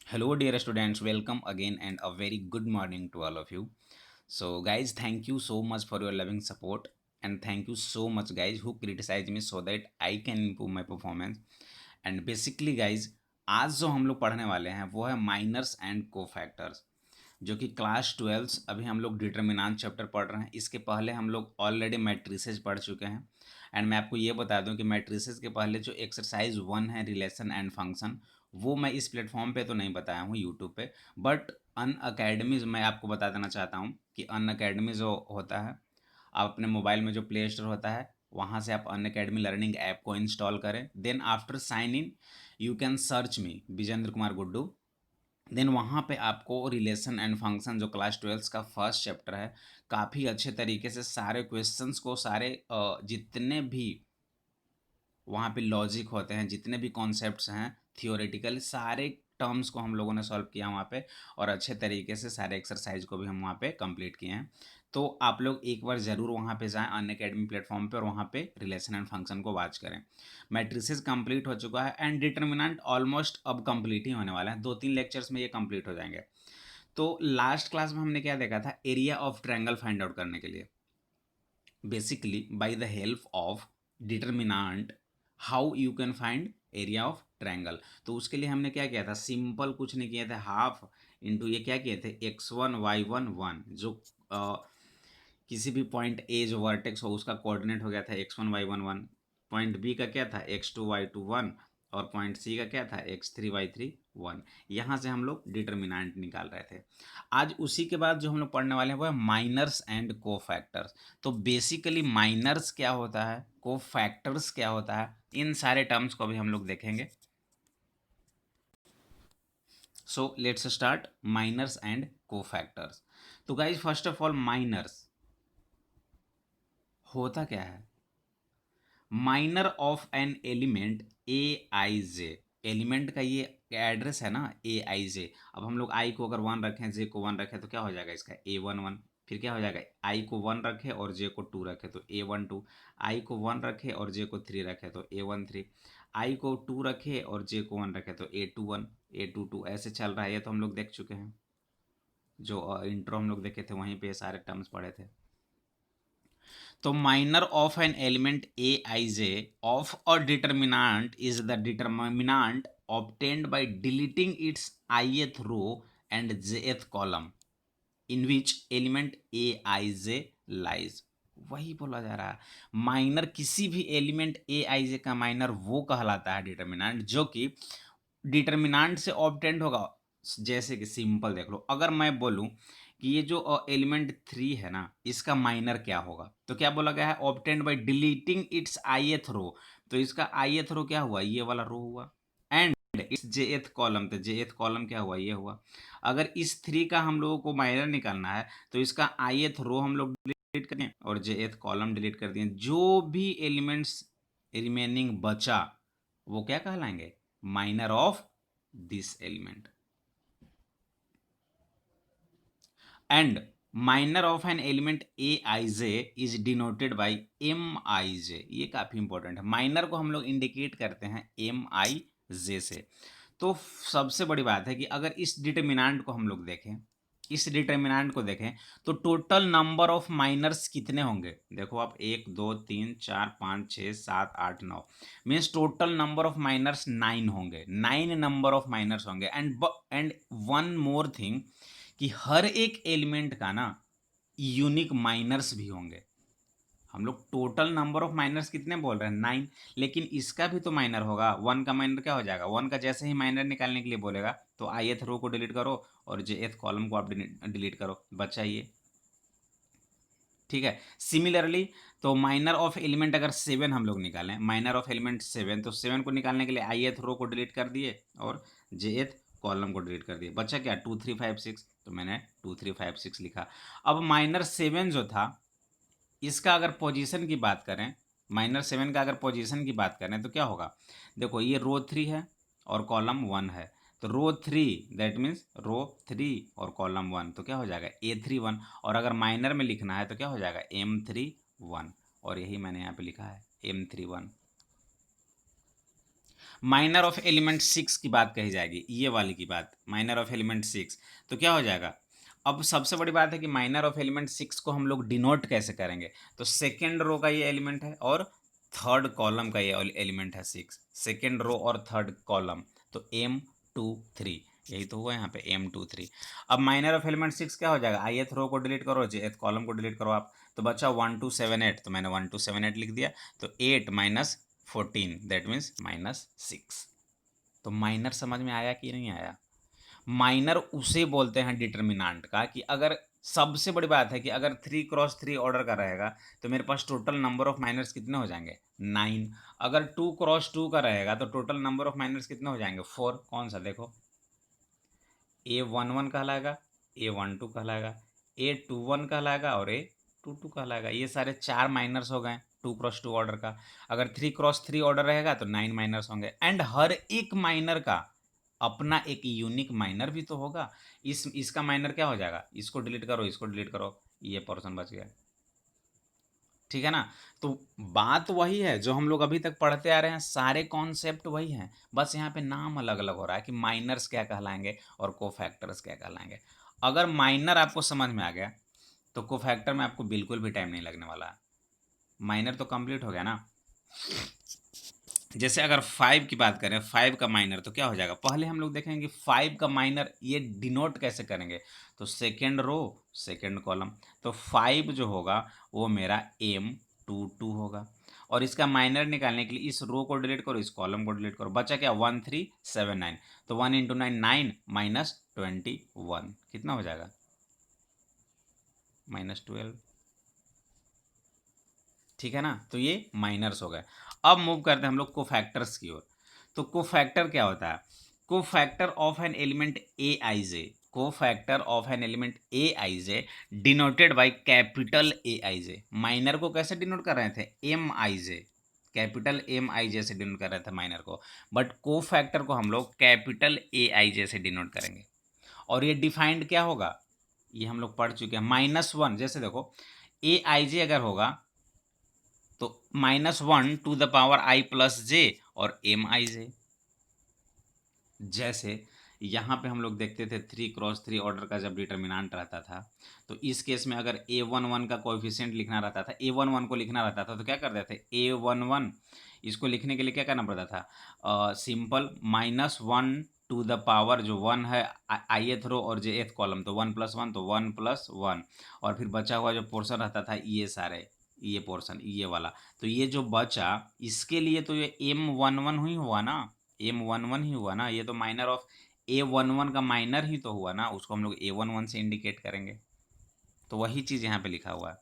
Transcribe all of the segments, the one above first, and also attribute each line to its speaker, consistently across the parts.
Speaker 1: Hello, dear students. Welcome again and a very good morning to all of you. So, guys, thank you so much for your loving support, and thank you so much, guys, who criticize me so that I can improve my performance. And basically, guys, आज जो हम लोग पढ़ने वाले हैं वो है miners and cofactors, जो कि क्लास 12 अभी हम लोग डिटर्मिनेंट चैप्टर पढ़ रहे हैं। इसके पहले हम लोग ऑलरेडी मैट्रिसेस पढ़ चुके हैं। एंड मैं आपको ये बता दूं कि मैट्रिसेस के पहले जो एक्सरसाइज 1 है रिलेशन एंड फंक्शन, वो मैं इस प्लेटफॉर्म पे तो नहीं बताया हूँ यूट्यूब पे, बट अन अकेडमीज मैं आपको बता देना चाहता हूँ कि अन अकेडमी जो होता है, आप अपने मोबाइल में जो प्ले स्टोर होता है वहाँ से आप अन अकेडमी लर्निंग ऐप को इंस्टॉल करें। Then after sign in you can search me Vijendra Kumar Guddu. देन वहाँ पे आपको रिलेशन एंड फंक्शन जो क्लास 12 का फर्स्ट चैप्टर है, काफ़ी अच्छे तरीके से सारे क्वेश्चंस को, सारे जितने भी वहाँ पे लॉजिक होते हैं, जितने भी कॉन्सेप्ट्स हैं थियोरेटिकल, सारे टर्म्स को हम लोगों ने सॉल्व किया वहाँ पे, और अच्छे तरीके से सारे एक्सरसाइज को भी हम वहाँ पे कंप्लीट किए हैं। तो आप लोग एक बार ज़रूर वहाँ पे जाएं अन अकेडमी प्लेटफॉर्म पे, और वहाँ पे रिलेशन एंड फंक्शन को वॉच करें। मैट्रिसेस कंप्लीट हो चुका है एंड डिटर्मिनेंट ऑलमोस्ट अब कंप्लीट ही होने वाला है, 2-3 लेक्चर्स में ये कंप्लीट हो जाएंगे। तो लास्ट क्लास में हमने क्या देखा था, area of triangle find out करने के लिए basically by the help of determinant how you can find area of triangle। तो उसके लिए हमने क्या किया था, सिंपल कुछ नहीं किया था, हाफ इंटू ये क्या किए थे x1 y1 1, जो किसी भी पॉइंट ए जो वर्टेक्स हो उसका कोऑर्डिनेट हो गया था x1 y1 1, पॉइंट बी का क्या था x2 y2 1, और पॉइंट सी का क्या था x3 y3 1। यहाँ से हम लोग डिटर्मिनेंट निकाल रहे थे। आज उसी के बाद जो हम लोग पढ़ने वाले हैं वो है माइनर्स एंड कोफैक्टर्स। तो बेसिकली माइनर्स क्या होता है, कोफैक्टर्स क्या होता है, इन सारे टर्म्स को भी हम लोग देखेंगे। So let's start minors and cofactors. तो guys first of all minors होता क्या है, minor of an element a I j. Element का ये एड्रेस है ना ए आई जे। अब हम लोग आई को अगर 1 रखें, जे को 1 रखें, तो क्या हो जाएगा इसका A11। फिर क्या हो जाएगा, आई को 1 रखे और जे को 2 रखे तो A12। आई को 1 रखे और जे को 3 रखे तो A13। आई को 2 रखे और जे को 1 रखे तो A21 A22, ऐसे चल रहा है। ये तो हम लोग देख चुके हैं, जो इंट्रो हम लोग देखे थे वहीं पे सारे टर्म्स पढ़े थे। तो minor of an element a I J of a determinant is the determinant obtained by deleting its ith row and jth column in which element a i j lies। वही बोला जा रहा है, माइनर किसी भी एलिमेंट ए आई जे का minor वो कहलाता है डिटर्मिनेंट जो कि डिटर्मिनेंट से ऑब्टेंड होगा। जैसे कि सिंपल देख लो, अगर मैं बोलूं कि ये जो एलिमेंट 3 है ना, इसका माइनर क्या होगा, तो क्या बोला गया है, obtained by deleting its ith row. तो इसका आईएथ रो क्या हुआ, ये वाला रो हुआ। एंड इस जेएथ कॉलम, तो जेएथ कॉलम क्या हुआ, ये हुआ। अगर इस 3 का हम लोगों को माइनर निकालना है तो इसका आईएथ रो हम लोग डिलीट करें और जेएथ कॉलम डिलीट कर दिए, जो भी एलिमेंट्स रिमेनिंग बचा वो क्या कहलाएंगे, minor of this element. And minor of an element a I J is denoted by m i j. ये काफी इंपॉर्टेंट है, माइनर को हम लोग इंडिकेट करते हैं एम आई जे से। तो सबसे बड़ी बात है कि अगर इस डिटर्मिनेंट को हम लोग देखें, इस डिटर्मिनेंट को देखें, तो टोटल नंबर ऑफ माइनर्स कितने होंगे, देखो आप 1 2 3 4 5 6 7 8 9, means total number of minors 9 होंगे, 9 नंबर ऑफ माइनर्स होंगे। एंड वन मोर थिंग कि हर एक एलिमेंट का ना यूनिक माइनर्स भी होंगे। हम लोग टोटल नंबर ऑफ माइनर्स कितने बोल रहे हैं, 9, लेकिन इसका भी तो माइनर होगा। 1 का माइनर क्या हो जाएगा, 1 का जैसे ही माइनर निकालने के लिए बोलेगा तो ith रो को डिलीट करो और jth कॉलम को आप डिलीट करो, बचा ये। ठीक है, सिमिलरली तो माइनर ऑफ एलिमेंट अगर 7 हम लोग निकालें, माइनर ऑफ एलिमेंट 7, तो 7 को निकालने के लिए ith रो को डिलीट कर दिए और jth कॉलम को डिलीट कर दिए, बचा क्या 2 3 5 6, तो मैंने 2 3 5 6 लिखा। अब माइनर 7 जो था, इसका अगर पोजीशन की बात करें, माइनर 7 का अगर पोजीशन की बात करें तो क्या होगा, देखो ये रो 3 है और कॉलम 1 है, तो रो 3 दैट मीन्स रो 3 और कॉलम 1, तो क्या हो जाएगा A31। और अगर माइनर में लिखना है तो क्या हो जाएगा M31, और यही मैंने यहाँ पे लिखा है M31। माइनर ऑफ एलिमेंट 6 की बात कही जाएगी, ये वाली की बात, माइनर ऑफ एलिमेंट 6। तो क्या हो जाएगा, अब सबसे बड़ी बात है कि माइनर ऑफ एलिमेंट 6 को हम लोग डिनोट कैसे करेंगे। तो सेकेंड रो का ये एलिमेंट है और थर्ड कॉलम का ये एलिमेंट है 6, सेकेंड रो और थर्ड कॉलम, तो M23, यही तो हुआ यहाँ पे M23। अब माइनर ऑफ एलिमेंट 6 क्या हो जाएगा, ith रो को डिलीट करो, jth कॉलम को डिलीट करो आप, तो बचा 1 2 7 8, तो मैंने 1 2 7 8 लिख दिया। तो 8 माइनस 14 दैट मीन्स -6। तो माइनर समझ में आया कि नहीं आया। माइनर उसे बोलते हैं डिटर्मिनांट का, कि अगर सबसे बड़ी बात है कि अगर 3x3 ऑर्डर का रहेगा तो मेरे पास टोटल नंबर ऑफ माइनर्स कितने हो जाएंगे, 9। अगर 2x2 का रहेगा तो टोटल नंबर ऑफ माइनर्स कितने हो जाएंगे, 4। कौन सा देखो, A11 कहलाएगा, A12 कहलाएगा, A21 कहलाएगा और A22 कहलाएगा। ये सारे 4 माइनर्स हो गए 2x2 ऑर्डर का। अगर 3x3 ऑर्डर रहेगा तो 9 माइनर्स होंगे। एंड हर एक माइनर का अपना एक यूनिक माइनर भी तो होगा। इसका माइनर क्या हो जाएगा, इसको डिलीट करो, इसको डिलीट करो, ये पोर्शन बच गया। ठीक है ना। तो बात वही है जो हम लोग अभी तक पढ़ते आ रहे हैं, सारे कॉन्सेप्ट वही हैं, बस यहाँ पे नाम अलग अलग हो रहा है कि माइनर्स क्या कहलाएंगे और कोफैक्टर्स क्या कहलाएंगे। अगर माइनर आपको समझ में आ गया तो कोफैक्टर में आपको बिल्कुल भी टाइम नहीं लगने वाला। माइनर तो कंप्लीट हो गया ना। जैसे अगर 5 की बात करें, 5 का माइनर तो क्या हो जाएगा, पहले हम लोग देखेंगे 5 का माइनर ये डिनोट कैसे करेंगे। तो सेकेंड रो सेकेंड कॉलम, तो 5 जो होगा वो मेरा M22 होगा। और इसका माइनर निकालने के लिए इस रो को डिलीट करो, इस कॉलम को डिलीट करो, बचा क्या 1379। तो 1 × 9 9 माइनस 21 कितना हो जाएगा, -12। ठीक है ना। तो ये माइनर्स हो गए। अब मूव करते हैं हम लोग कोफैक्टर्स की ओर। तो कोफैक्टर क्या होता है, cofactor of an element a I J, cofactor of an element a I J denoted by capital A I J. Minor को कैसे डिनोट कर रहे थे, M i J, capital M i जे से डिनोट कर रहे थे माइनर को, बट कोफैक्टर को हम लोग कैपिटल ए आई जे से डिनोट करेंगे। और ये डिफाइंड क्या होगा, ये हम लोग पढ़ चुके हैं, -1। जैसे देखो ए आई जे अगर होगा तो -1 to the power i plus j और MIJ। जैसे यहाँ पे हम लोग देखते थे 3x3 ऑर्डर का जब डिटर्मिनांट रहता था, तो इस केस में अगर A11 का कोएफिशिएंट लिखना रहता था, A11 को लिखना रहता था, तो क्या करते थे A11, इसको लिखने के लिए क्या करना पड़ता था, सिंपल -1 टू द पावर जो 1 है ith रो और jth कॉलम, तो 1 + 1 तो 1 + 1, और फिर बचा हुआ जो पोर्शन रहता था ये सारे, ये पोर्शन ये वाला, तो ये जो बचा इसके लिए तो ये M11 ही हुआ ना, M11 ही हुआ ना, ये तो माइनर ऑफ A11 का माइनर ही तो हुआ ना, उसको हम लोग A11 से इंडिकेट करेंगे। तो वही चीज़ यहाँ पे लिखा हुआ है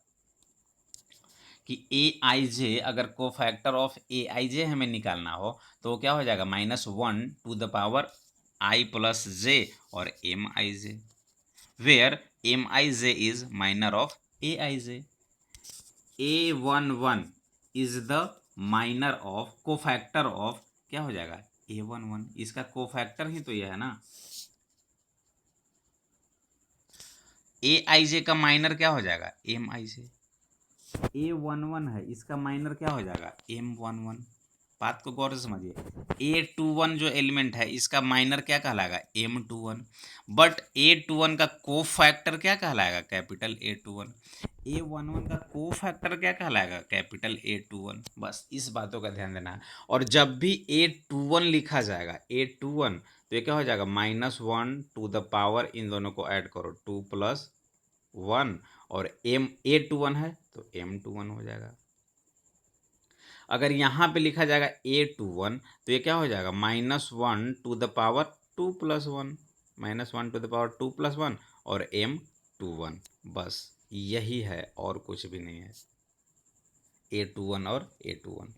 Speaker 1: कि AIJ अगर कोफैक्टर ऑफ AIJ हमें निकालना हो तो क्या हो जाएगा, -1 to the power i plus j और MIJ, where MIJ is minor of AIJ। A11 is the minor of cofactor of, क्या हो जाएगा A11, इसका कोफैक्टर ही तो ये है ना। AIJ का माइनर क्या हो जाएगा MIJ, A11 है इसका माइनर क्या हो जाएगा M11। बात को गौर से समझिए, A21 जो एलिमेंट है इसका माइनर क्या कहलाएगा M21, बट A21 का कोफैक्टर क्या कहलाएगा कैपिटल A21, A11 का कोफैक्टर क्या कहलाएगा कैपिटल A21। बस इस बातों का ध्यान देना है। और जब भी A21 लिखा जाएगा A21, तो ये क्या हो जाएगा -1 टू द पावर, इन दोनों को ऐड करो 2 + 1, और A21 है तो M21 हो जाएगा। अगर यहाँ पे लिखा जाएगा A21 तो ये क्या हो जाएगा -1 to the power 2 + 1, -1 to the power 2 + 1 और M21। बस यही है और कुछ भी नहीं है, A21 और A21।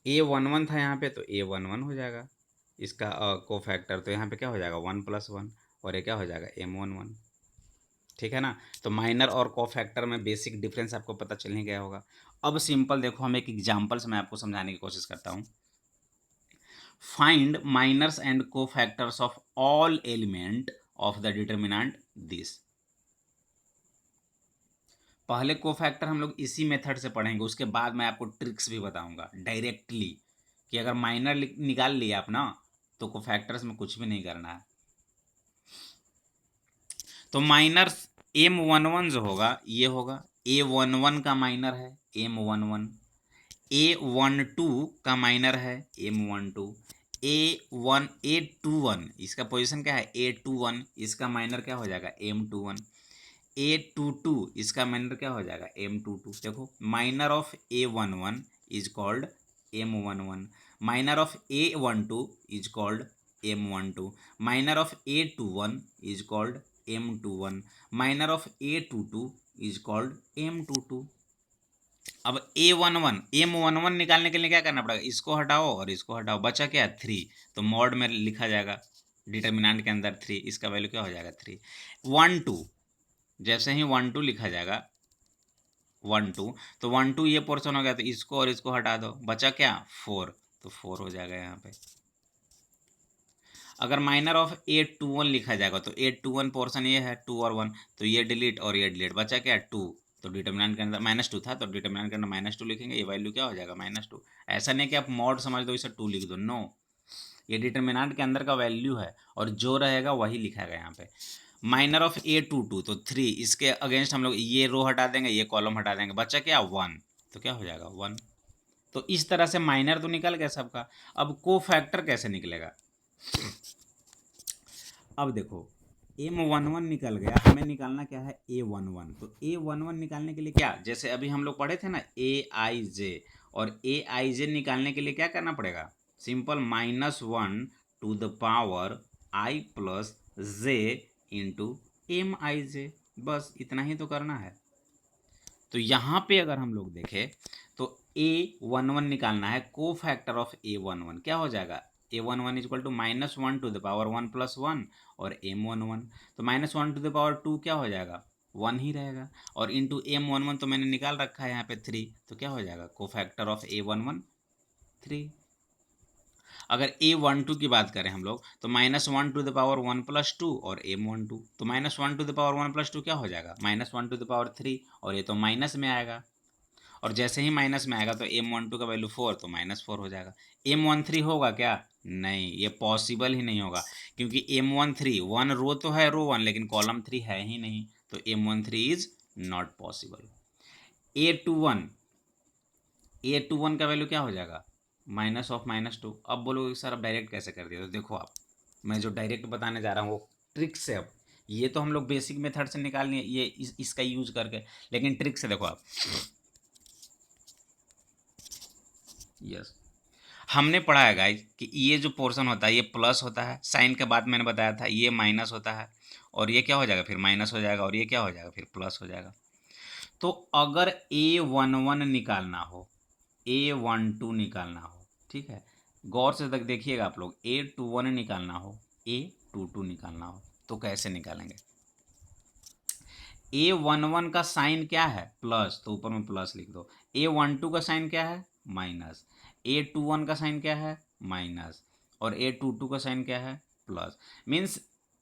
Speaker 1: A11 था यहाँ पे तो A11 हो जाएगा इसका कोफैक्टर, तो यहाँ पे क्या हो जाएगा 1 + 1 और ये क्या हो जाएगा M11। ठीक है ना। तो माइनर और कोफैक्टर में बेसिक डिफरेंस आपको पता चल ही गया होगा। अब सिंपल देखो, हम एक एग्जांपल से मैं आपको समझाने की कोशिश करता हूँ। Find minors and cofactors of all element of the determinant this. पहले कोफैक्टर हम लोग इसी मेथड से पढ़ेंगे, उसके बाद मैं आपको ट्रिक्स भी बताऊंगा डायरेक्टली कि अगर माइनर निकाल लिया आप ना तो कोफैक्टर्स में कुछ भी नहीं करना है। तो माइनर M11 जो होगा ये होगा A11 का माइनर है M11, A12 का माइनर है M12, A21 इसका पोजीशन क्या है A21, इसका माइनर क्या हो जाएगा M21, A22 इसका माइनर क्या हो जाएगा M22। देखो minor of A11 is called M11, minor of A12 is called M12, minor of A21 is called M21, minor of A22 is called M22। अब M11 निकालने के लिए क्या करना पड़ेगा, इसको हटाओ और इसको हटाओ, बचा क्या 3, तो मॉड में लिखा जाएगा डिटर्मिनेंट के अंदर 3, इसका वैल्यू क्या हो जाएगा 3। 1 2 जैसे ही 1 2 लिखा जाएगा 1 2, तो 1 2 ये पोर्शन हो गया, तो इसको और इसको हटा दो, बचा क्या 4, तो 4 हो जाएगा यहाँ पे। अगर माइनर ऑफ 821 लिखा जाएगा तो 821 पोर्शन ये है 2 और 1, तो ये डिलीट और ये डिलीट, बचा क्या 2, तो डिटर्मिनेंट के अंदर -2 था तो डिटर्मिनेंट के अंदर -2 लिखेंगे, ये वैल्यू क्या हो जाएगा -2। ऐसा नहीं कि आप मॉड समझ दो इसे 2 लिख दो, नो, ये डिटर्मिनेंट के अंदर का वैल्यू है और जो रहेगा वही लिखाएगा यहाँ पे। माइनर ऑफ A22 तो 3, इसके अगेंस्ट हम लोग ये रो हटा देंगे, ये कॉलम हटा देंगे, बचा क्या 1, तो क्या हो जाएगा 1। तो इस तरह से माइनर तो निकल गया सबका। अब को फैक्टर कैसे निकलेगा, अब देखो M11 निकल गया, हमें निकालना क्या है A11, तो A11 निकालने के लिए क्या, जैसे अभी हम लोग पढ़े थे ना Aij, और Aij निकालने के लिए क्या करना पड़ेगा, simple -1 I plus j into Mij, बस इतना ही तो करना है। तो यहाँ पे अगर हम लोग देखें तो A11 निकालना है, को फैक्टर ऑफ A11 क्या हो जाएगा, A11 इक्वल टू -1 प्लस 1 और M11, तो -1 क्या हो जाएगा 1 ही रहेगा, और इंटू M11 तो मैंने निकाल रखा है यहाँ पे 3, तो क्या हो जाएगा को फैक्टर ऑफ A11 3। अगर A12 की बात करें हम लोग तो -1 प्लस 2 और M12, तो -1 प्लस 2 क्या हो जाएगा -1 और ये तो माइनस में आएगा, और जैसे ही माइनस में आएगा तो M12 का वैल्यू 4, तो -4 हो जाएगा। M13 होगा क्या, नहीं, ये पॉसिबल ही नहीं होगा, क्योंकि M13 1 रो तो है रो 1, लेकिन कॉलम 3 है ही नहीं, तो M13 is not possible. A21 का वैल्यू क्या हो जाएगा -2। अब बोलोगे सर अब डायरेक्ट कैसे कर दिया, तो देखो आप, मैं जो डायरेक्ट बताने जा रहा हूँ वो ट्रिक से, अब ये तो हम लोग बेसिक मेथड से निकालनी है ये इसका यूज करके, लेकिन ट्रिक से देखो आप। यस, हमने पढ़ा है गाइज कि ये जो पोर्शन होता है ये प्लस होता है, साइन के बाद मैंने बताया था ये माइनस होता है, और ये क्या हो जाएगा फिर माइनस हो जाएगा, और ये क्या हो जाएगा फिर प्लस हो जाएगा। तो अगर A11 निकालना हो, A12 निकालना हो, ठीक है, गौर से तक देखिएगा आप लोग, A21 निकालना हो, A22 निकालना हो, तो कैसे निकालेंगे। A11 का साइन क्या है प्लस, तो ऊपर में प्लस लिख दो। A12 का साइन क्या है माइनस, A21 का साइन क्या है माइनस, और A22 का साइन क्या है प्लस। मीन्स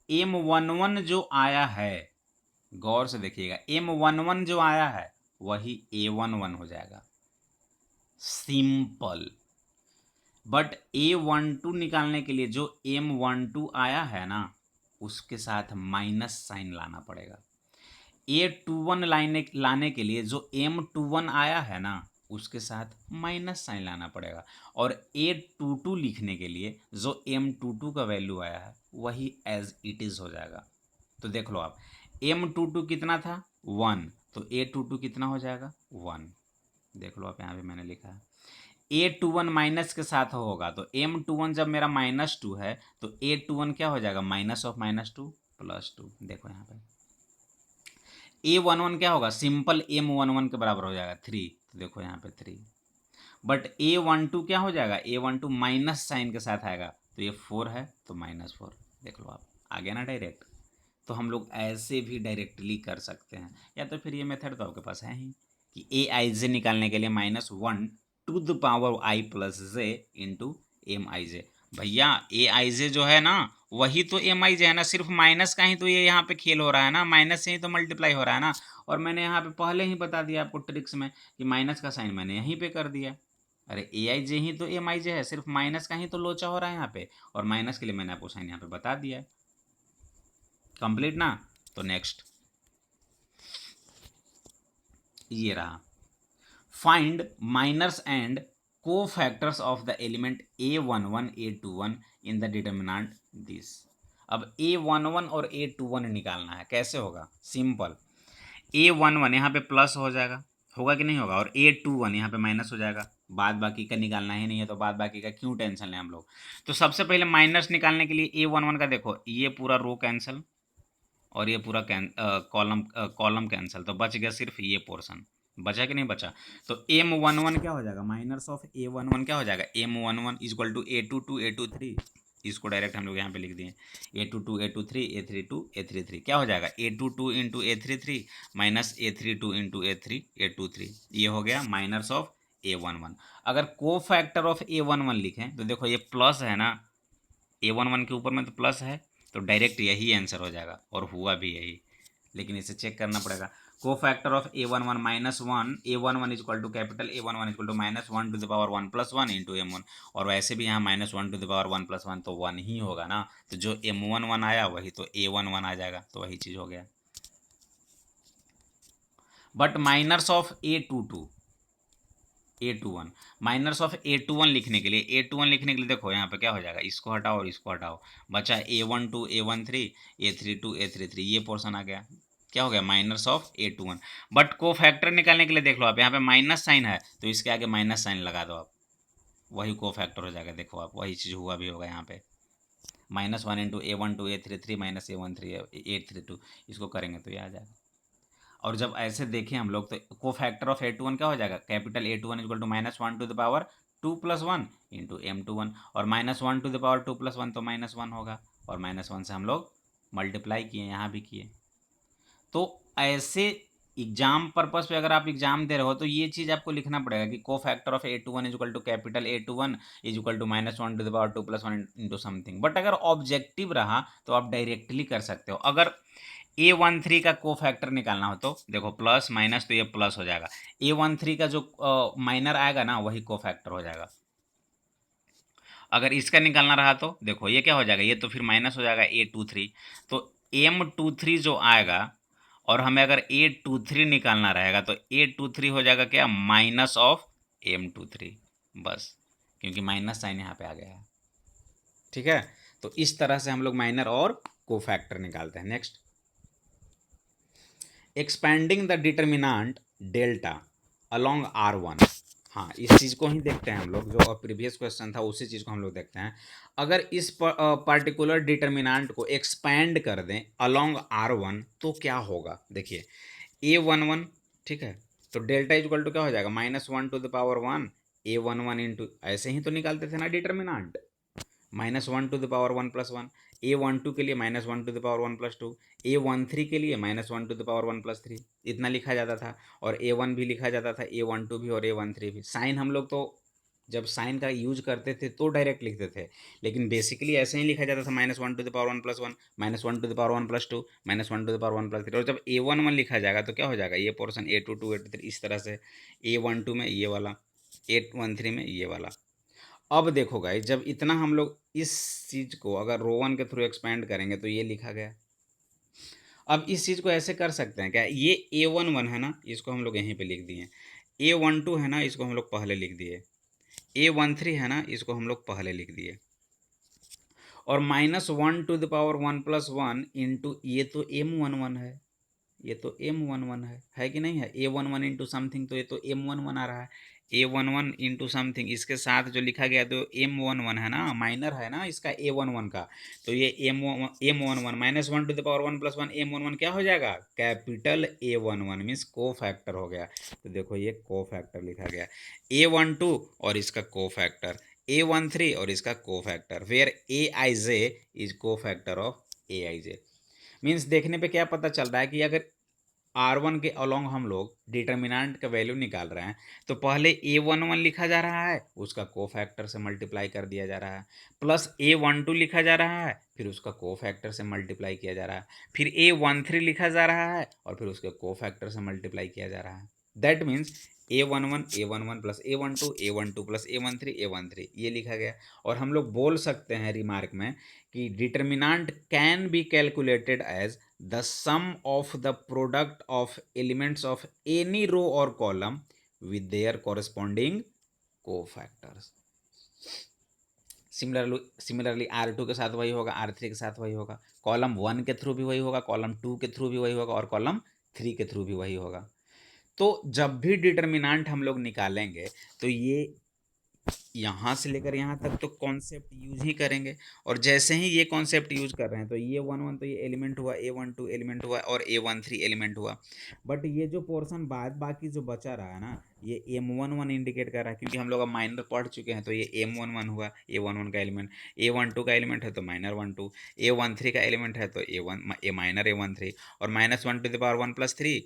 Speaker 1: M11 जो आया है, गौर से देखिएगा, M11 जो आया है वही A11 हो जाएगा, सिंपल। बट A12 निकालने के लिए जो M12 आया है ना उसके साथ माइनस साइन लाना पड़ेगा। A21 लाने के लिए जो M21 आया है ना उसके साथ माइनस साइन लाना पड़ेगा, और A22 लिखने के लिए जो M22 का वैल्यू आया है वही एज इट इज़ हो जाएगा। तो देख लो आप, M22 कितना था 1, तो A22 कितना हो जाएगा 1, देख लो आप, यहाँ पे मैंने लिखा है। A21 माइनस के साथ होगा, तो M21 जब मेरा -2 है तो A21 क्या हो जाएगा -2 + 2, देखो यहाँ पे। A11 क्या होगा, सिंपल M11 के बराबर हो जाएगा 3, तो देखो यहाँ पे 3। बट A12 क्या हो जाएगा, A12 माइनस साइन के साथ आएगा, तो ये 4 है तो -4, देख लो आप, आ गया ना डायरेक्ट। तो हम लोग ऐसे भी डायरेक्टली कर सकते हैं, या तो फिर ये मेथड तो आपके पास है ही कि Aij निकालने के लिए -1 to the power I plus j into Mij, भैया ए आई जे जो है ना वही तो एम आई जे है ना, सिर्फ माइनस का ही तो ये यहाँ पे खेल हो रहा है ना, माइनस से ही तो मल्टीप्लाई हो रहा है ना। और मैंने यहाँ पे पहले ही बता दिया आपको ट्रिक्स में कि माइनस का साइन मैंने यहीं पे कर दिया। अरे ए आई जे ही तो एम आई जे है, सिर्फ माइनस का ही तो लोचा हो रहा है यहाँ पे, और माइनस के लिए मैंने आपको साइन यहाँ पे बता दिया है। कंप्लीट ना। तो नेक्स्ट ये रहा, find minors and co-factors of the element a11 a21 in the determinant this। अब a11 और a21 निकालना है, कैसे होगा, सिंपल। a11 यहाँ पे प्लस हो जाएगा, होगा कि नहीं होगा, और a21 यहाँ पे माइनस हो जाएगा। बाद बाकी का निकालना ही नहीं है तो बाद बाकी का क्यों टेंशन लें हम लोग। तो सबसे पहले माइनस निकालने के लिए a11 का देखो, ये पूरा रो कैंसिल और ये पूरा कॉलम कैंसिल, तो बच गया सिर्फ ये पोर्शन, बचा कि नहीं बचा। तो एम वन वन क्या हो जाएगा, minus of A one one क्या हो जाएगा, M one one equal to two A two three. इसको डायरेक्ट हम लोग यहाँ पे लिख दिए, A two three A three three क्या हो जाएगा, two into A three minus A two into A two three, ये हो गया minus of A one one. अगर cofactor of A one one लिखें तो देखो ये प्लस है ना, ए वन वन के ऊपर में तो प्लस है, तो डायरेक्ट यही आंसर हो जाएगा, और हुआ भी यही। लेकिन इसे चेक करना पड़ेगा। Cofactor of A one one minus one, A one one equal to capital A one one equal to minus one to the power one plus one into M one, और वैसे भी यहाँ minus one to the power one plus one तो one ही होगा ना, तो जो एम वन वन आया वही तो ए वन वन आ जाएगा, तो वही चीज़ हो गया। But minus of A two one, minus of A two one लिखने के लिए, देखो यहाँ पे क्या हो जाएगा, इसको हटाओ और इसको हटाओ, बचा A one two A one three A three three, ये पोर्शन आ गया, क्या हो गया, minus of A two one. But cofactor निकालने के लिए देख लो आप, यहाँ पे माइनस साइन है तो इसके आगे माइनस साइन लगा दो आप, वही को फैक्टर हो जाएगा। देखो आप, वही चीज़ हुआ भी होगा यहाँ पे, minus one into A one two A three three minus A one three A three two, इसको करेंगे तो ये आ जाएगा। और जब ऐसे देखें हम लोग तो cofactor of A two one क्या हो जाएगा, capital A two one equal to minus one to the power two plus one into M two one, और minus one to the power two plus one तो minus one होगा, और minus one से हम लोग मल्टीप्लाई किए, यहाँ भी किए। तो ऐसे एग्जाम पर्पस पे अगर आप एग्जाम दे रहे हो तो ये चीज़ आपको लिखना पड़ेगा कि cofactor of A two one equal to capital A two one equal to minus one to the power two plus one into something. But अगर ऑब्जेक्टिव रहा तो आप डायरेक्टली कर सकते हो। अगर ए वन थ्री का को फैक्टर निकालना हो तो देखो प्लस माइनस तो ये प्लस हो जाएगा, ए वन थ्री का जो माइनर आएगा ना वही को फैक्टर हो जाएगा। अगर इसका निकालना रहा तो देखो ये क्या हो जाएगा, ये तो फिर माइनस हो जाएगा ए टू थ्री, तो एम टू थ्री जो आएगा, और हमें अगर ए टू थ्री निकालना रहेगा तो ए टू थ्री हो जाएगा क्या, minus of M two three, बस, क्योंकि माइनस साइन यहाँ पे आ गया है। ठीक है, तो इस तरह से हम लोग माइनर और को फैक्टर निकालते हैं। Next, expanding the determinant delta along are one. हाँ, इस चीज़ को ही देखते हैं हम लोग, जो प्रीवियस क्वेश्चन था उसी चीज़ को हम लोग देखते हैं। अगर इस पर्टिकुलर डिटर्मिनांट को एक्सपैंड कर दें अलोंग आर वन तो क्या होगा, देखिए ए वन वन, ठीक है, तो डेल्टा इक्वल टू क्या हो जाएगा, minus one to the power one A one one into, ऐसे ही तो निकालते थे ना determinant, minus one to the power one plus one, A one to के लिए minus one to the power one plus two, A one three के लिए minus one to the power one plus three, इतना लिखा जाता था। और ए one भी लिखा जाता था, ए वन टू भी और ए वन थ्री भी। साइन हम लोग तो जब साइन का यूज करते थे तो डायरेक्ट लिखते थे, लेकिन बेसिकली ऐसे ही लिखा जाता था, minus one to the power one plus one, minus one to the power one plus two, minus one to the power one plus three. और जब ए वन वन लिखा जाएगा तो क्या हो जाएगा, ये portion A two A two three, इस तरह से ए वन टू में ये वाला, ए वन थ्री में ये वाला। अब देखो गाइस, जब इतना हम लोग इस चीज़ को अगर रो वन के थ्रू एक्सपेंड करेंगे तो ये लिखा गया। अब इस चीज़ को ऐसे कर सकते हैं क्या, ये ए वन वन है ना, इसको हम लोग यहीं पे लिख दिए, ए वन टू है ना, इसको हम लोग पहले लिख दिए, ए वन थ्री है ना, इसको हम लोग पहले लिख दिए, और minus one to the power one plus one into, ये तो एम वन वन है, ये तो एम वन वन है कि नहीं है, ए वन वन इंटू समथिंग, तो ये तो एम वन वन आ रहा है, ए वन वन इंटू समथिंग, इसके साथ जो लिखा गया तो एम वन वन है ना, माइनर है ना इसका ए वन वन का, तो ये M one one minus one to the power one plus one M one one क्या हो जाएगा, capital A one one, means cofactor हो गया। तो देखो ये को फैक्टर लिखा गया, ए वन टू और इसका को फैक्टर, ए वन थ्री और इसका cofactor, where A I J is cofactor of A I J. Means देखने पे क्या पता चल रहा है कि अगर R1 के अलोंग हम लोग डिटर्मिनेंट का वैल्यू निकाल रहे हैं, तो पहले A11 लिखा जा रहा है, उसका कोफैक्टर से मल्टीप्लाई कर दिया जा रहा है, प्लस A12 लिखा जा रहा है, फिर उसका कोफैक्टर से मल्टीप्लाई किया जा रहा है, फिर A13 लिखा जा रहा है और फिर उसके कोफैक्टर से मल्टीप्लाई किया जा रहा है। That means A11 plus A12 plus A13 ये लिखा गया। और हम लोग बोल सकते हैं रिमार्क में कि determinant can be calculated as the sum of the product of elements of any row or column with their corresponding cofactors. Similarly R2 के साथ वही होगा, R3 के साथ वही होगा, कॉलम 1 के थ्रू भी वही होगा, कॉलम 2 के थ्रू भी वही होगा और कॉलम 3 के थ्रू भी वही होगा। तो जब भी डिटर्मिनेंट हम लोग निकालेंगे तो ये यहाँ से लेकर यहाँ तक तो कॉन्सेप्ट यूज ही करेंगे। और जैसे ही ये कॉन्सेप्ट यूज कर रहे हैं तो ये A11 तो ये एलिमेंट हुआ, A12 एलिमेंट हुआ और A13 एलिमेंट हुआ। बट ये जो पोर्शन बाद बाकी जो बचा रहा है ना, ये M11 इंडिकेट कर रहा है, क्योंकि हम लोग अब माइनर पढ़ चुके हैं। तो ये M11 हुआ, A11 का एलिमेंट, A12 का एलिमेंट है तो माइनर 12, A13 का एलिमेंट है तो A माइनर A13 और -1⁻1+3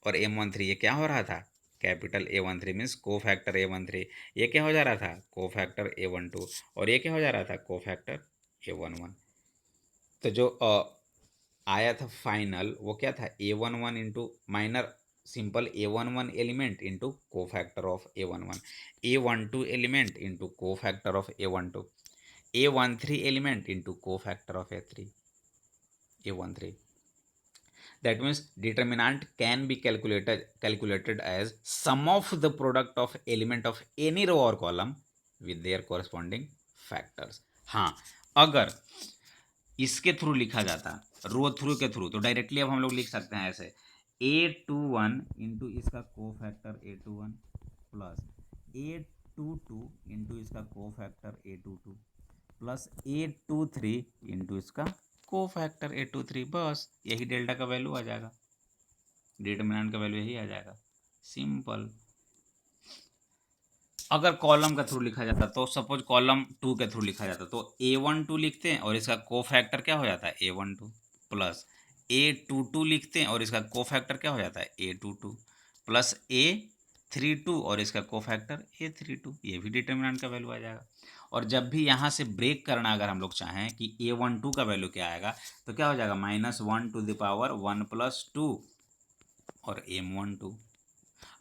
Speaker 1: और M13 ये क्या हो रहा था, capital A13 means cofactor A13। ये क्या हो जा रहा था, कोफैक्टर A12 और ये क्या हो जा रहा था, कोफैक्टर A11। तो जो आया था फाइनल वो क्या था, A11 into minor simple A11 element into cofactor of A11, A12 element into cofactor of A12, A13 element into cofactor of A13। That means determinant can be calculated as sum of the product of element of any row or column with their corresponding factors। हाँ, अगर इसके through लिखा जाता, रो through के through, तो directly अब हम लोग लिख सकते हैं ऐसे, A21 इंटू इसका cofactor A21 plus A22 into इसका cofactor A22 plus A23 into इसका कोफैक्टर A23। बस यही डेल्टा का वैल्यू आ जाएगा, डिटर्मिनेंट का वैल्यू यही आ जाएगा, सिंपल। अगर कॉलम का थ्रू लिखा जाता, तो सपोज कॉलम 2 के थ्रू लिखा जाता, तो A12 लिखते हैं और इसका कोफैक्टर क्या हो जाता है, A12 प्लस A22 लिखते हैं और इसका कोफैक्टर क्या हो जाता है, A22 प्लस A32 और इसका कोफैक्टर A32। ये भी डिटर्मिनेंट का वैल्यू आ जाएगा। और जब भी यहाँ से ब्रेक करना अगर हम लोग चाहें कि A12 का वैल्यू क्या आएगा, तो क्या हो जाएगा, -1⁻1+2 और M12।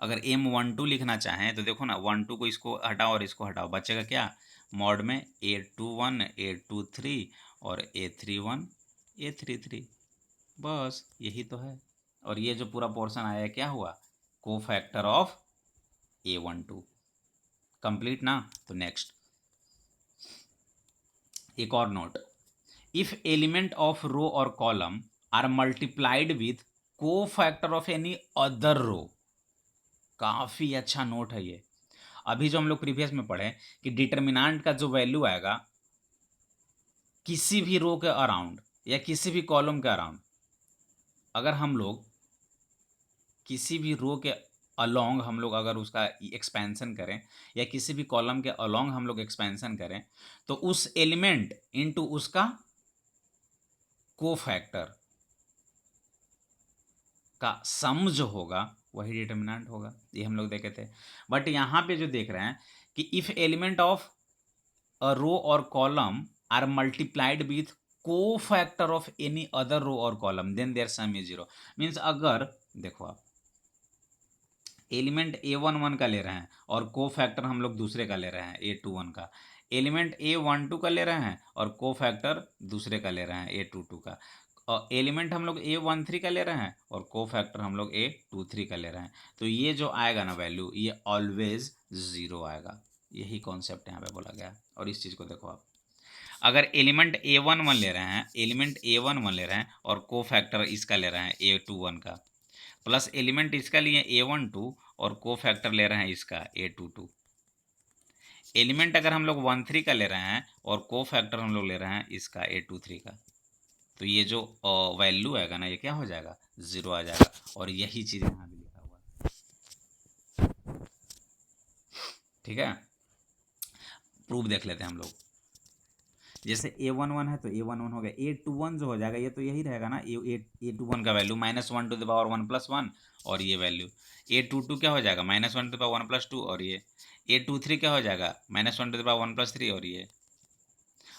Speaker 1: अगर M12 लिखना चाहें तो देखो ना, 12 को इसको हटाओ और इसको हटाओ, बचेगा क्या, मॉड में A21 A23 और A31 A33। बस यही तो है। और ये जो पूरा पोर्शन आया क्या हुआ, कोफैक्टर ऑफ A12। कंप्लीट ना। तो नेक्स्ट एक और note, if element of row और column are multiplied with cofactor of any other row. काफ़ी अच्छा नोट है ये। अभी जो हम लोग प्रीवियस में पढ़े कि डिटर्मिनेंट का जो वैल्यू आएगा किसी भी रो के अराउंड या किसी भी कॉलम के अराउंड, अगर हम लोग किसी भी रो के अलोंग हम लोग अगर उसका एक्सपेंशन करें या किसी भी कॉलम के अलोंग हम लोग एक्सपेंशन करें, तो उस एलिमेंट इनटू उसका कोफैक्टर का सम जो होगा वही डिटर्मिनेंट होगा। ये हम लोग देखे थे। बट यहाँ पे जो देख रहे हैं कि if element of a row और column are multiplied with cofactor of any other row और column then their sum is 0। Means अगर देखो आप एलिमेंट A11 का ले रहे हैं और कोफैक्टर हम लोग दूसरे का ले रहे हैं A21 का, एलिमेंट A12 का ले रहे हैं और कोफैक्टर दूसरे का ले रहे हैं A22 का, और एलिमेंट हम लोग A13 का ले रहे हैं और कोफैक्टर हम लोग A23 का ले रहे हैं, तो ये जो आएगा ना वैल्यू, ये ऑलवेज 0 आएगा। यही कॉन्सेप्ट यहाँ पे बोला गया है। और इस चीज़ को देखो आप, अगर एलिमेंट A11 ले रहे हैं, एलिमेंट A11 ले रहे हैं और कोफैक्टर इसका ले रहे हैं A21 का, प्लस एलिमेंट इसका लिए A12 और कोफैक्टर ले रहे हैं इसका A22। एलिमेंट अगर हम लोग 13 का ले रहे हैं और कोफैक्टर हम लोग ले रहे हैं इसका A23 का, तो ये जो वैल्यू आएगा ना, ये क्या हो जाएगा, 0 आ जाएगा। और यही चीज़ यहाँ भी लिखा हुआ है। ठीक है, प्रूफ देख लेते हैं हम लोग। जैसे A11 है तो A11 हो गया, A21 जो हो जाएगा ये तो यही रहेगा ना, A21 का वैल्यू -1⁻1+1 और ये वैल्यू। A22 क्या हो जाएगा -1⁻1+2 और ये। A23 क्या हो जाएगा -1⁻1+3 और ये।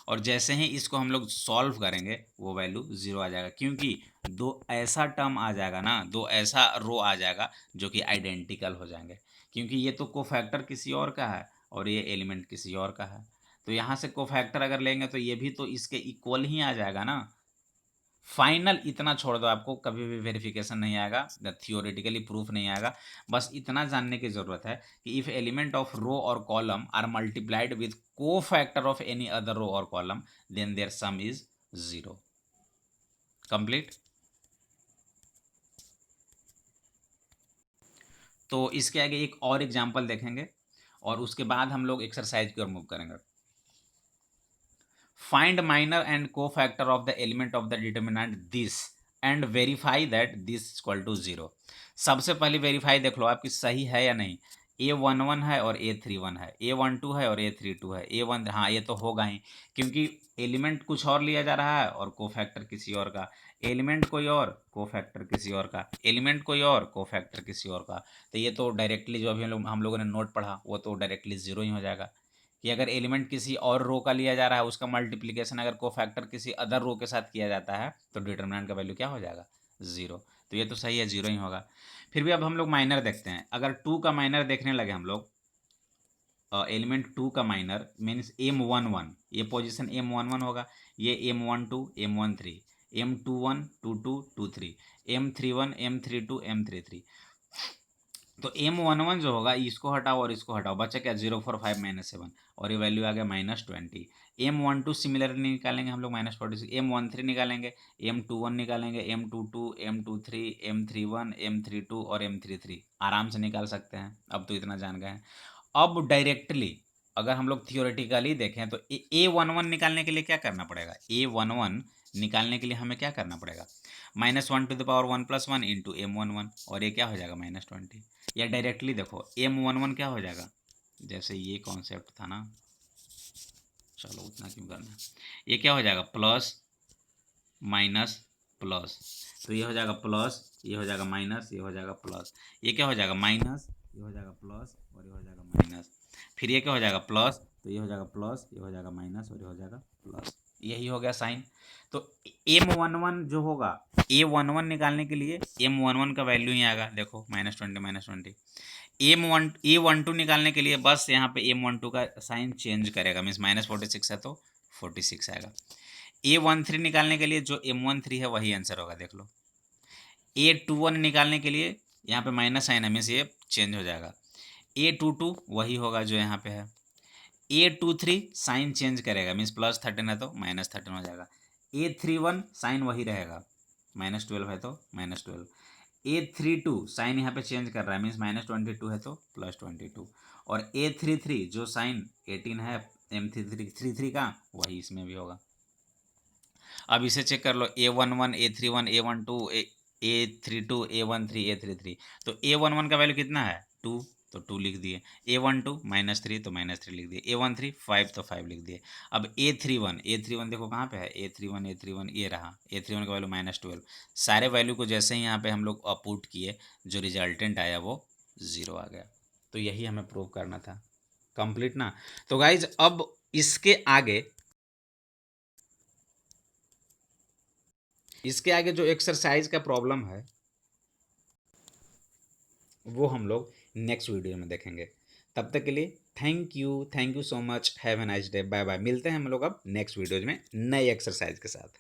Speaker 1: और जैसे ही इसको हम लोग सॉल्व करेंगे वो वैल्यू 0 आ जाएगा, क्योंकि दो ऐसा टर्म आ जाएगा ना, दो ऐसा रो आ जाएगा जो कि आइडेंटिकल हो जाएंगे, क्योंकि ये तो कोफैक्टर किसी और का है और ये एलिमेंट किसी और का है। तो यहाँ से कोफैक्टर अगर लेंगे तो ये भी तो इसके इक्वल ही आ जाएगा ना। फाइनल इतना छोड़ दो, आपको कभी भी वेरिफिकेशन नहीं आएगा, थियोरेटिकली प्रूफ नहीं आएगा। बस इतना जानने की जरूरत है कि इफ एलिमेंट ऑफ रो और column are multiplied with cofactor of any other row और column then their sum is 0। Complete. तो इसके आगे एक और एग्जाम्पल देखेंगे और उसके बाद हम लोग एक्सरसाइज की ओर मूव करेंगे। Find minor and cofactor of the element of the determinant this and verify that this equal to 0। सबसे पहले वेरीफाई देख लो आपकी सही है या नहीं। A11 है और A31 है, A12 है और A32 है, A1 हाँ ये तो होगा ही, क्योंकि एलिमेंट कुछ और लिया जा रहा है और को फैक्टर किसी और का, एलिमेंट कोई और को फैक्टर किसी और का, एलिमेंट कोई और को फैक्टर किसी और का। तो ये तो डायरेक्टली जो अभी हम लोगों ने नोट पढ़ा वो तो डायरेक्टली 0 ही हो जाएगा, कि अगर एलिमेंट किसी और रो का लिया जा रहा है उसका मल्टीप्लिकेशन अगर कोफैक्टर किसी अदर रो के साथ किया जाता है तो डिटरमिनेंट का वैल्यू क्या हो जाएगा 0। तो ये तो सही है 0 ही होगा। फिर भी अब हम लोग माइनर देखते हैं। अगर 2 का माइनर देखने लगे हम लोग, एलिमेंट 2 का माइनर मीन्स M11, ये पोजीशन M11 होगा, ये M12 M13 M21 22 23 M31 M32 M33। तो M11 जो होगा इसको हटाओ और इसको हटाओ, बचा क्या 0 4 5 -7 और ये वैल्यू आ गया -20। M12 सिमिलरली निकालेंगे हम लोग -46, M13 निकालेंगे, M21 निकालेंगे, M22 M23 M31 M32 और M33 आराम से निकाल सकते हैं। अब तो इतना जान गए हैं। अब डायरेक्टली अगर हम लोग थियोरेटिकली देखें तो A11 निकालने के लिए क्या करना पड़ेगा, A11 निकालने के लिए हमें क्या करना पड़ेगा -1⁻1+1 इंटू M11 और ये क्या हो जाएगा -20। या डायरेक्टली देखो M11 क्या हो जाएगा, जैसे ये कॉन्सेप्ट था ना, चलो उतना क्यों करना, ये क्या हो जाएगा प्लस माइनस प्लस, तो ये हो जाएगा प्लस, ये हो जाएगा माइनस, ये हो जाएगा प्लस, ये क्या हो जाएगा माइनस, ये हो जाएगा प्लस और ये हो जाएगा माइनस, फिर ये क्या हो जाएगा प्लस, तो ये हो जाएगा प्लस, ये हो जाएगा माइनस और ये हो जाएगा प्लस, यही हो गया साइन। तो M11 जो होगा A11 निकालने के लिए M11 का वैल्यू ही आएगा, देखो -20 A12 निकालने के लिए बस यहाँ पे M12 का साइन चेंज करेगा, मीन्स -46 है तो 46 आएगा। A13 निकालने के लिए जो M13 है वही आंसर होगा, देख लो। A21 निकालने के लिए यहाँ पे माइनस साइन है, मीन्स ये चेंज हो जाएगा। A22 वही होगा जो यहाँ पे है। A23 साइन चेंज करेगा, मीन्स +13 है तो -13 हो जाएगा। A31 साइन वही रहेगा, -12 है तो -12। A32 साइन यहाँ पे चेंज कर रहा है, मीन्स -22 है तो +22। और A33 जो साइन 18 है M33 का वही इसमें भी होगा। अब इसे चेक कर लो A11 A31 A12 A32 A13 A33। तो A11 का वैल्यू कितना है 2, तो 2 लिख दिए। A12 -3 तो -3 लिख दिए। A13 5 तो 5 लिख दिए। अब A31 देखो कहाँ पे है, A31 ये रहा, A31 का वैल्यू -12। सारे वैल्यू को जैसे ही यहाँ पे हम लोग पुट किए जो रिजल्टेंट आया वो 0 आ गया। तो यही हमें प्रूव करना था। कंप्लीट ना। तो गाइज अब इसके आगे जो एक्सरसाइज का प्रॉब्लम है वो हम लोग नेक्स्ट वीडियो में देखेंगे। तब तक के लिए thank you so much, have a nice day, bye bye. मिलते हैं हम लोग अब नेक्स्ट वीडियोज में नए एक्सरसाइज के साथ।